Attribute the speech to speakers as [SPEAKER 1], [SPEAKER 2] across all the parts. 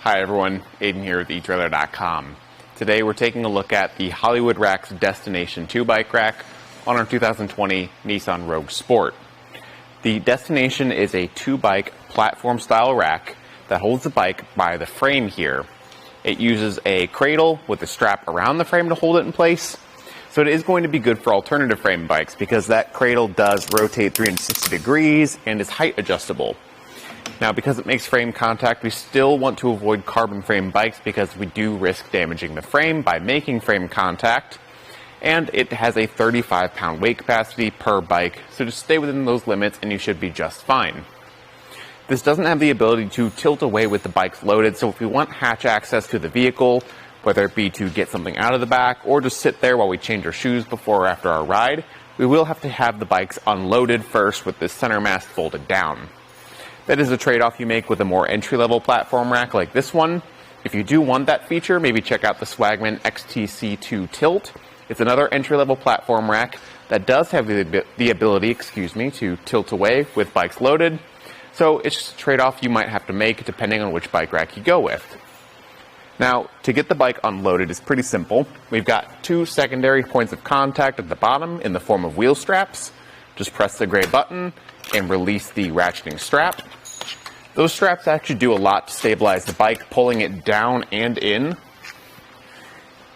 [SPEAKER 1] Hi everyone, Aiden here with etrailer.com. Today we're taking a look at the Hollywood Rack's Destination 2 bike rack on our 2020 Nissan Rogue Sport. The Destination is a 2-bike platform style rack that holds the bike by the frame here. It uses a cradle with a strap around the frame to hold it in place. So it is going to be good for alternative frame bikes because that cradle does rotate 360 degrees and is height adjustable. Now, because it makes frame contact, we still want to avoid carbon frame bikes because we do risk damaging the frame by making frame contact. And it has a 35-pound weight capacity per bike, so just stay within those limits and you should be just fine. This doesn't have the ability to tilt away with the bikes loaded, so if we want hatch access to the vehicle, whether it be to get something out of the back or just sit there while we change our shoes before or after our ride, we will have to have the bikes unloaded first with the center mast folded down. That is a trade-off you make with a more entry-level platform rack like this one. If you do want that feature, maybe check out the Swagman XTC2 Tilt. It's another entry-level platform rack that does have the ability, to tilt away with bikes loaded. So it's just a trade-off you might have to make depending on which bike rack you go with. Now, to get the bike unloaded is pretty simple. We've got 2 secondary points of contact at the bottom in the form of wheel straps. Just press the gray button and release the ratcheting strap. Those straps actually do a lot to stabilize the bike, pulling it down and in.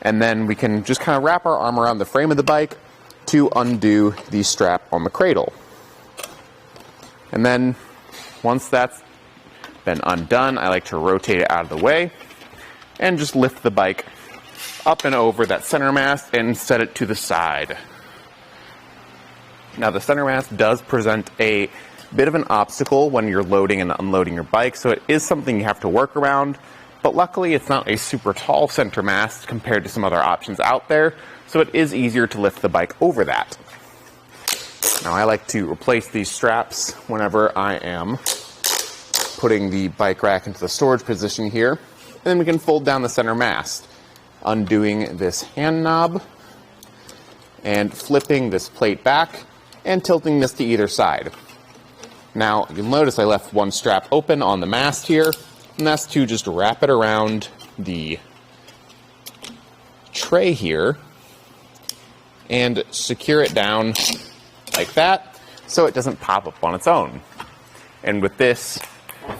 [SPEAKER 1] And then we can just kind of wrap our arm around the frame of the bike to undo the strap on the cradle. And then once that's been undone, I like to rotate it out of the way and just lift the bike up and over that center mast and set it to the side. Now, the center mast does present a bit of an obstacle when you're loading and unloading your bike, so it is something you have to work around, but luckily it's not a super tall center mast compared to some other options out there, so it is easier to lift the bike over that. Now, I like to replace these straps whenever I am putting the bike rack into the storage position here, and then we can fold down the center mast, undoing this hand knob and flipping this plate back and tilting this to either side. Now, you'll notice I left one strap open on the mast here, and that's to just wrap it around the tray here and secure it down like that so it doesn't pop up on its own. And with this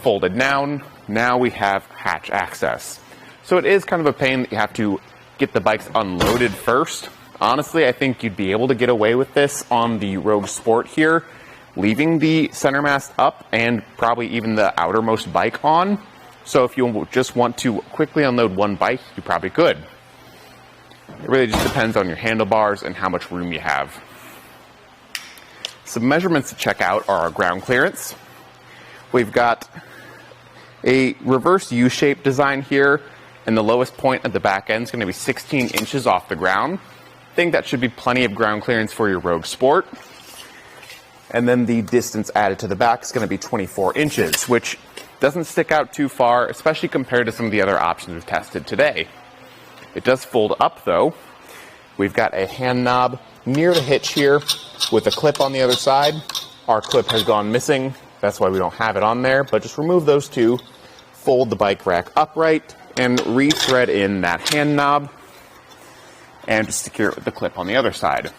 [SPEAKER 1] folded down, now we have hatch access. So it is kind of a pain that you have to get the bikes unloaded first. Honestly, I think you'd be able to get away with this on the Rogue Sport here, leaving the center mast up and probably even the outermost bike on. So if you just want to quickly unload one bike, you probably could. It really just depends on your handlebars and how much room you have. Some measurements to check out are our ground clearance. We've got a reverse U-shaped design here, and the lowest point at the back end is going to be 16 inches off the ground. I think that should be plenty of ground clearance for your Rogue Sport. And then the distance added to the back is going to be 24 inches, which doesn't stick out too far, especially compared to some of the other options we've tested today. It does fold up though. We've got a hand knob near the hitch here with a clip on the other side. Our clip has gone missing. That's why we don't have it on there, but just remove those two, fold the bike rack upright, and re-thread in that hand knob and just secure it with the clip on the other side.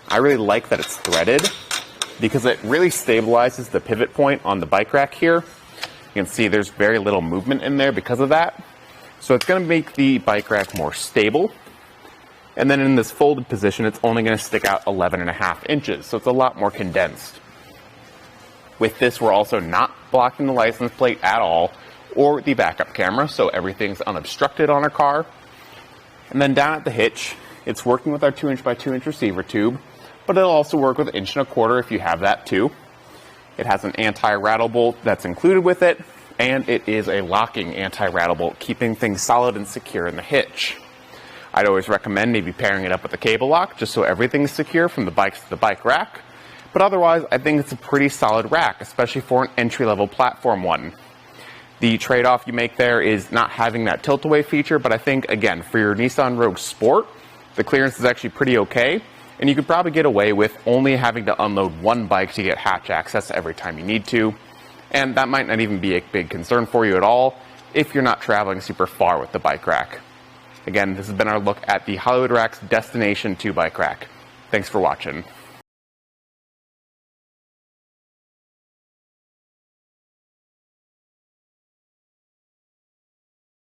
[SPEAKER 1] I really like that it's threaded because it really stabilizes the pivot point on the bike rack here. You can see there's very little movement in there because of that. So it's going to make the bike rack more stable. And then in this folded position, it's only going to stick out 11.5 inches. So it's a lot more condensed. With this, we're also not blocking the license plate at all or the backup camera. So everything's unobstructed on our car. And then down at the hitch, it's working with our 2" by 2" receiver tube, but it'll also work with 1 1/4" if you have that too. It has an anti-rattle bolt that's included with it, and it is a locking anti-rattle bolt, keeping things solid and secure in the hitch. I'd always recommend maybe pairing it up with a cable lock, just so everything's secure from the bikes to the bike rack. But otherwise, I think it's a pretty solid rack, especially for an entry-level platform one. The trade-off you make there is not having that tilt-away feature, but I think, again, for your Nissan Rogue Sport, the clearance is actually pretty okay, and you could probably get away with only having to unload one bike to get hatch access every time you need to, and that might not even be a big concern for you at all if you're not traveling super far with the bike rack. Again, this has been our look at the Hollywood Rack's Destination 2 bike rack. Thanks for watching.